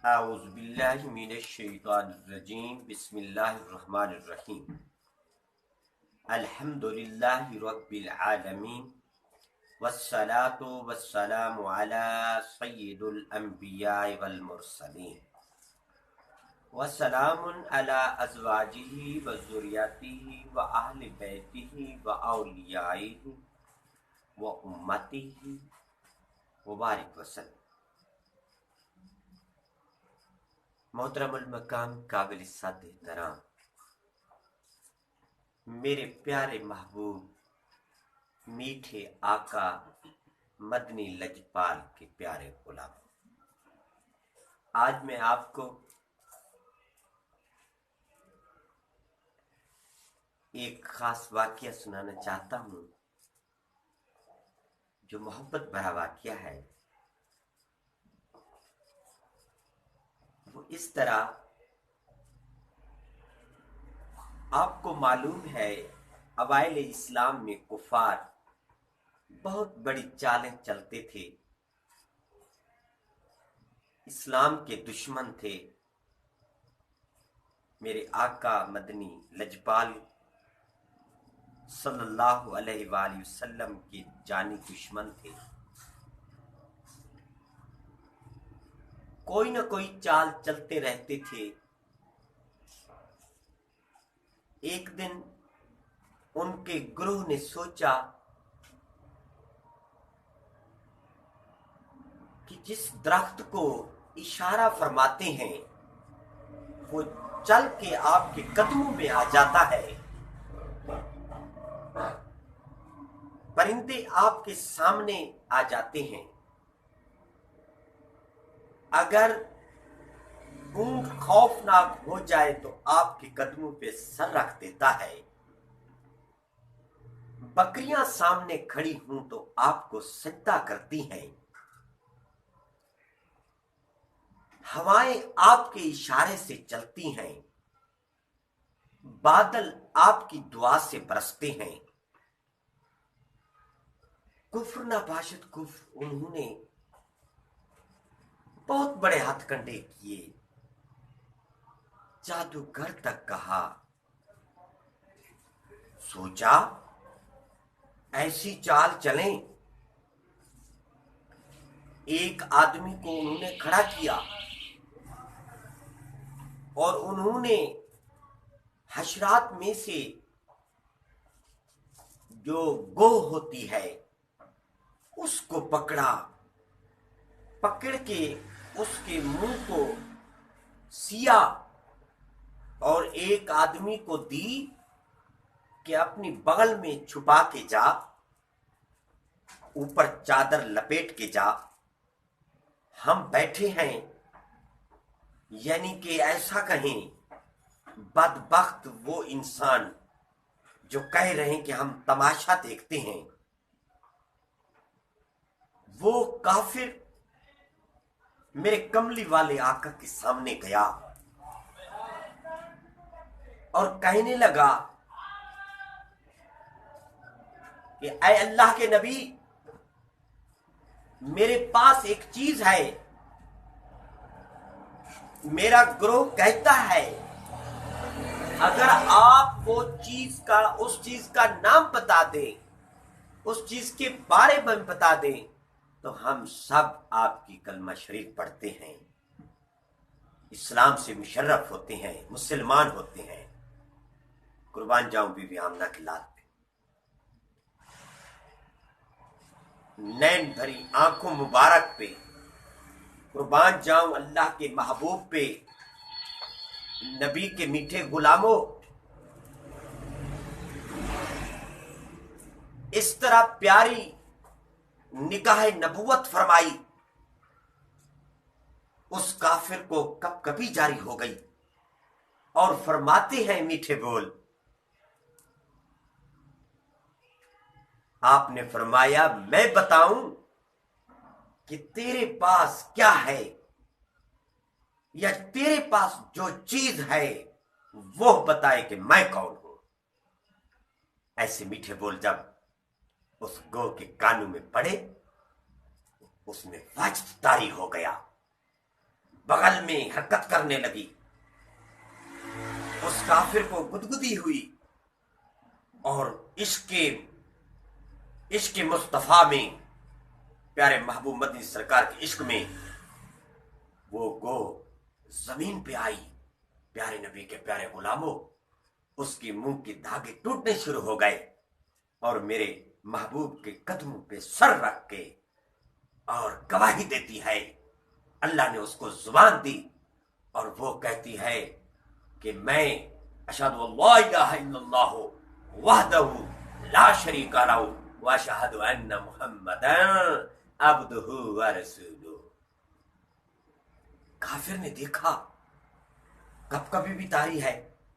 اعوذ باللہ من الشیطان الرجیم بسم اللہ الرحمن الرحیم الحمد للہ رب العالمین والصلاة والسلام علی سید الانبیاء والمرسلین وسلام علی ازواجہ وذریاتہ واہل بیتہ واولیائہ وامتہ وبارک وسلم۔ محترم المقام قابل صد احترام میرے پیارے محبوب میٹھے آقا مدنی لجپال کے پیارے غلام، آج میں آپ کو ایک خاص واقعہ سنانا چاہتا ہوں جو محبت بھرا واقعہ ہے۔ وہ اس طرح، آپ کو معلوم ہے اوائل اسلام میں کفار بہت بڑی چالیں چلتے تھے، اسلام کے دشمن تھے، میرے آقا مدنی لجپال صلی اللہ علیہ وآلہ وسلم کے جانی دشمن تھے۔ کوئی نہ کوئی چال چلتے رہتے تھے۔ ایک دن ان کے گروہ نے سوچا کہ جس درخت کو اشارہ فرماتے ہیں وہ چل کے آپ کے قدموں میں آ جاتا ہے، پرندے آپ کے سامنے آ جاتے ہیں، اگر اونٹ خوفناک ہو جائے تو آپ کے قدموں پہ سر رکھ دیتا ہے، بکریاں سامنے کھڑی ہوں تو آپ کو سجدہ کرتی ہیں، ہوائیں آپ کے اشارے سے چلتی ہیں، بادل آپ کی دعا سے برستے ہیں۔ کفر نہ باشد کفر، انہوں نے بہت بڑے ہتھ کنڈے کیے، جادوگر تک کہا، سوچا ایسی چال چلیں۔ ایک آدمی کو انہوں نے کھڑا کیا اور انہوں نے حشرات میں سے جو گوہ ہوتی ہے اس کو پکڑا، پکڑ کے اس کے منہ کو سیا اور ایک آدمی کو دی کہ اپنی بغل میں چھپا کے جا، اوپر چادر لپیٹ کے جا، ہم بیٹھے ہیں، یعنی کہ ایسا کہیں بدبخت وہ انسان جو کہہ رہے ہیں کہ ہم تماشا دیکھتے ہیں۔ وہ کافر میرے کملی والے آقا کے سامنے گیا اور کہنے لگا کہ اے اللہ کے نبی، میرے پاس ایک چیز ہے، میرا گروہ کہتا ہے اگر آپ وہ اس چیز کا نام بتا دیں، اس چیز کے بارے میں بتا دیں تو ہم سب آپ کی کلمہ شریف پڑھتے ہیں، اسلام سے مشرف ہوتے ہیں، مسلمان ہوتے ہیں۔ قربان جاؤں بی بی آمنہ کی لات پہ، نین بھری آنکھوں مبارک پہ، قربان جاؤں اللہ کے محبوب پہ، نبی کے میٹھے غلاموں، اس طرح پیاری نکاح نبوت فرمائی اس کافر کو کب کبھی جاری ہو گئی، اور فرماتے ہیں میٹھے بول، آپ نے فرمایا میں بتاؤں کہ تیرے پاس کیا ہے، یا تیرے پاس جو چیز ہے وہ بتائے کہ میں کون ہوں۔ ایسے میٹھے بول جب اس گو کے کانوں میں پڑے، اس میں وجد طاری ہو گیا، बगल में हरकत करने लगी। उस काफिर को गुदगुदी हुई और इश्क मुस्तफा में, प्यारे महबूब मदनी सरकार के इश्क में वो गो जमीन पे आई। प्यारे नबी के प्यारे गुलामों, उसके मुंह के धागे टूटने शुरू हो गए और मेरे महबूब के कदमों पे सर रख के और गवाही देती है। अल्लाह ने उसको जुबान दी और वो कहती है कि मैं अशहदु अल्ला इलाहा इल्लल्लाहु वहदहु ला शरीका लहु व अशहदु अन्ना मुहम्मदन अब्दुहु व रसूलुहु। काफिर ने देखा, कभी भी तारी है,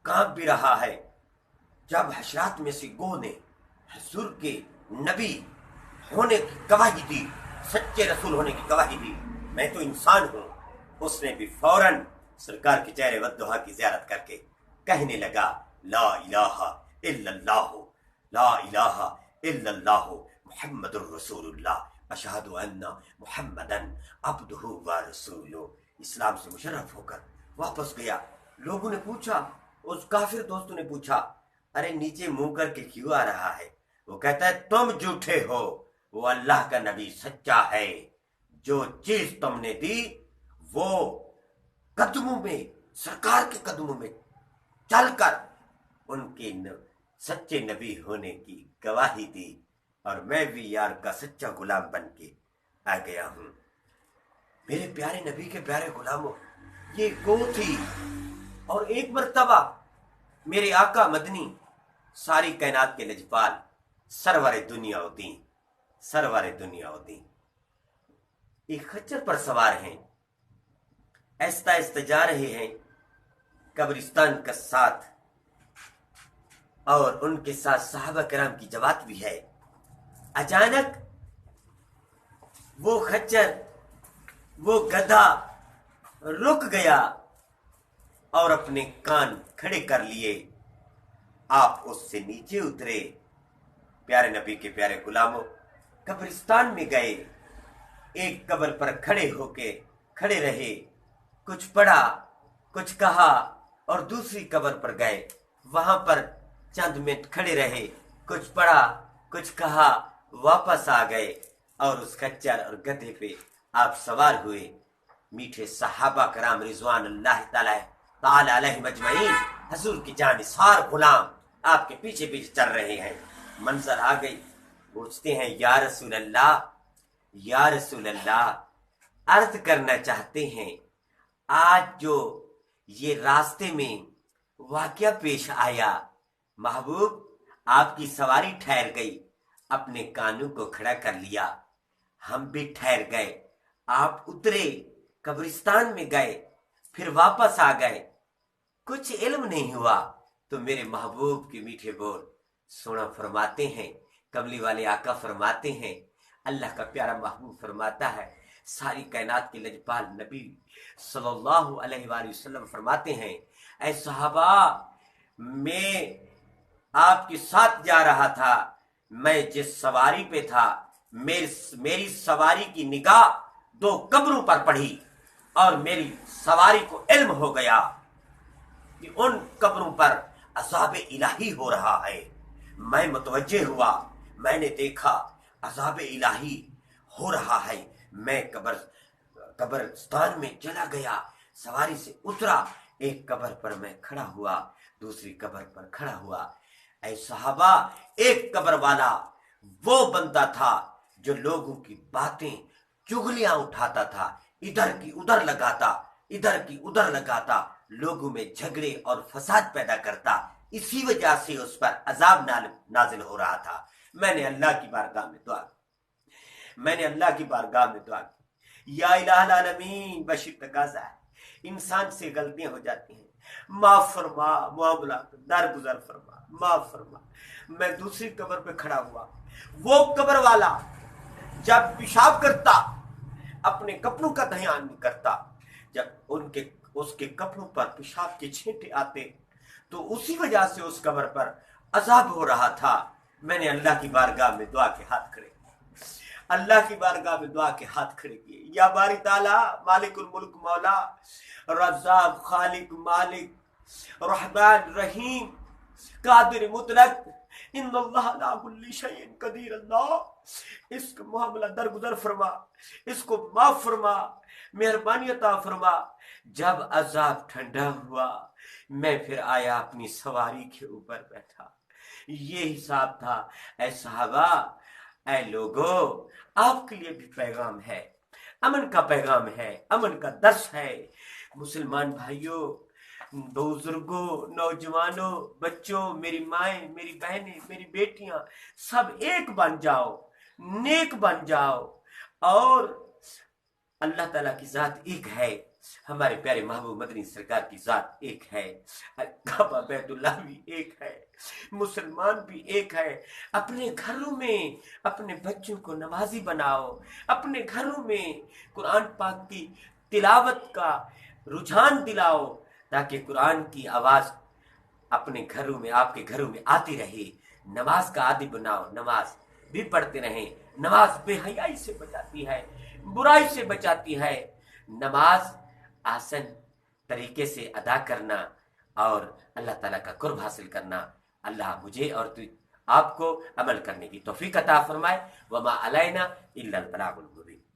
कांप भी रहा है। जब हशरात में से गो ने हुजूर के नबी होने की गवाही दी, सच्चे रसूल होने की गवाही दी, मैं तो इंसान हूं, उसने भी फौरन सरकार के चेहरे वद्दुहा की ज़ियारत करके कहने लगा, ला इलाहा इल्लल्लाहु, ला इलाहा इल्लल्लाहु मुहम्मदुर रसूलुल्लाह अशहदु अन्ना मुहम्मदन अब्दुहु व रसूलुहु। इस्लाम से मुशर्रफ होकर वापस गया। लोगों ने पूछा, उस काफिर दोस्तों ने पूछा, अरे नीचे मुंह करके क्यों आ रहा है? वो कहता है, तुम झूठे हो, वो अल्लाह का नबी सच्चा है। जो चीज तुमने दी वो कदमों में, सरकार के कदमों में चलकर उनके सच्चे नबी होने की गवाही दी और मैं भी यार का सच्चा गुलाम बन के आ गया हूं। मेरे प्यारे नबी के प्यारे गुलामों, ये गो थी। और एक मर्तबा मेरे आका मदनी सारी कायनात के लजपाल सरवर दुनिया होती, सरवर दुनिया होती, एक खच्चर पर सवार हैं, ऐसा ऐसा जा रहे हैं कब्रिस्तान का साथ, और उनके साथ साहबा किराम की जमात भी है। अचानक वो खच्चर, वो गधा रुक गया और अपने कान खड़े कर लिए। आप उससे नीचे उतरे। प्यारे नबी के प्यारे गुलामों, कब्रिस्तान में गए, एक कब्र पर खड़े रहे, कुछ पढ़ा, कुछ कहा, और दूसरी कब्र पर गए, वहां पर चंद मिनट खड़े रहे, कुछ पढ़ा, कुछ कहा, वापस आ गए और उस खच्चर और गधे पे आप सवार हुए। मीठे सहाबा कराम रिजवान अल्लाह ताला अलैहिम अजमईन, हुजूर की जानिसार गुलाम आपके पीछे पीछे चल रहे हैं। मंजर आ गई, पूछते हैं, या रसूल अल्लाह, या रसूल अल्लाह, अर्ज करना चाहते हैं, आज जो ये रास्ते में वाकया पेश आया, महबूब आपकी सवारी ठहर गई, अपने कानों को खड़ा कर लिया, हम भी ठहर गए, आप उतरे, कब्रिस्तान में गए, फिर वापस आ गए, कुछ इल्म नहीं हुआ। तो मेरे महबूब के मीठे बोल सुना फरमाते हैं, कमली वाले आका फरमाते हैं, अल्लाह का प्यारा महबूब फरमाता है, सारी कायनात के लजपाल नबी सल्लल्लाहु अलैहि वसल्लम फरमाते हैं, ऐ सहाबा, मैं आपके साथ जा रहा था, मैं जिस सवारी पे था, मेरी सवारी की निगाह दो कब्रों पर पड़ी और मेरी सवारी को इल्म हो गया कि उन कब्रों पर अज़ाब इलाही हो रहा है। मैं मुतवज्जे हुआ, मैंने देखा अज़ाब इलाही हो रहा है। मैं कब्रिस्तान में चला गया, सवारी से उतरा, एक कब्र पर मैं खड़ा हुआ, दूसरी कब्र पर खड़ा हुआ। ऐ सहाबा, एक कब्र वाला वो बंदा था जो लोगों की बातें, चुगलियां उठाता था, इधर की उधर लगाता, इधर की उधर लगाता, लोगों में झगड़े और फसाद पैदा करता। इसी वजह से उस पर अजाब नाजिल हो रहा था। मैंने अल्लाह की बारगाह में दुआ की, या इलाहुल आलमीन, बशीर तकाज़ा है, इंसान से गलतियां हो जाती हैं, माफ फरमा, मामला दरगुजर फरमा, माफ फरमा। मैं दूसरी कब्र पे खड़ा हुआ, वो कब्र वाला जब पेशाब करता अपने कपड़ों का ध्यान नहीं करता, जब उसके कपड़ों पर पेशाब के छींटे आते तो उसी वजह से उस कब्र पर अजाब हो रहा था। मैंने अल्लाह की बारगाह में दुआ के हाथ खड़े, اللہ کی بارگاہ میں دعا کے ہاتھ کھڑے کیے، یا باری تعالیٰ مالک الملک مولا رزاق خالق مالک رحمان رحیم قادر مطلق ان اللہ لا کل شیء قدیر، اللہ اس کا معاملہ درگزر فرما، اس کو معاف فرما، مہربانی عطا فرما۔ جب عذاب ٹھنڈا ہوا میں پھر آیا اپنی سواری کے اوپر بیٹھا، یہ حساب تھا۔ اے صحابہ، اے لوگو، آپ کے لیے بھی پیغام ہے، امن کا پیغام ہے، امن کا درس ہے۔ مسلمان بھائیوں، بزرگوں، نوجوانوں، بچوں، میری مائیں، میری بہنیں، میری بیٹیاں، سب ایک بن جاؤ، نیک بن جاؤ، اور اللہ تعالیٰ کی ذات ایک ہے، ہمارے پیارے محبوب مدنی سرکار کی ذات ایک ہے، کعبہ بیت اللہ بھی ایک ہے، مسلمان بھی ایک ہے۔ اپنے گھروں میں اپنے بچوں کو نمازی بناؤ، اپنے گھروں میں قرآن پاک کی تلاوت کا رجحان دلاؤ، تاکہ قرآن کی آواز اپنے گھروں میں، آپ کے گھروں میں آتی رہے۔ نماز کا عادی بناؤ، نماز بھی پڑھتے رہیں۔ نماز بے حیائی سے بچاتی ہے، برائی سے بچاتی ہے۔ نماز آسن طریقے سے ادا کرنا اور اللہ تعالیٰ کا قرب حاصل کرنا، اللہ مجھے اور آپ کو عمل کرنے کی توفیق عطا فرمائے۔ وما علینا الا البلاغ المبین۔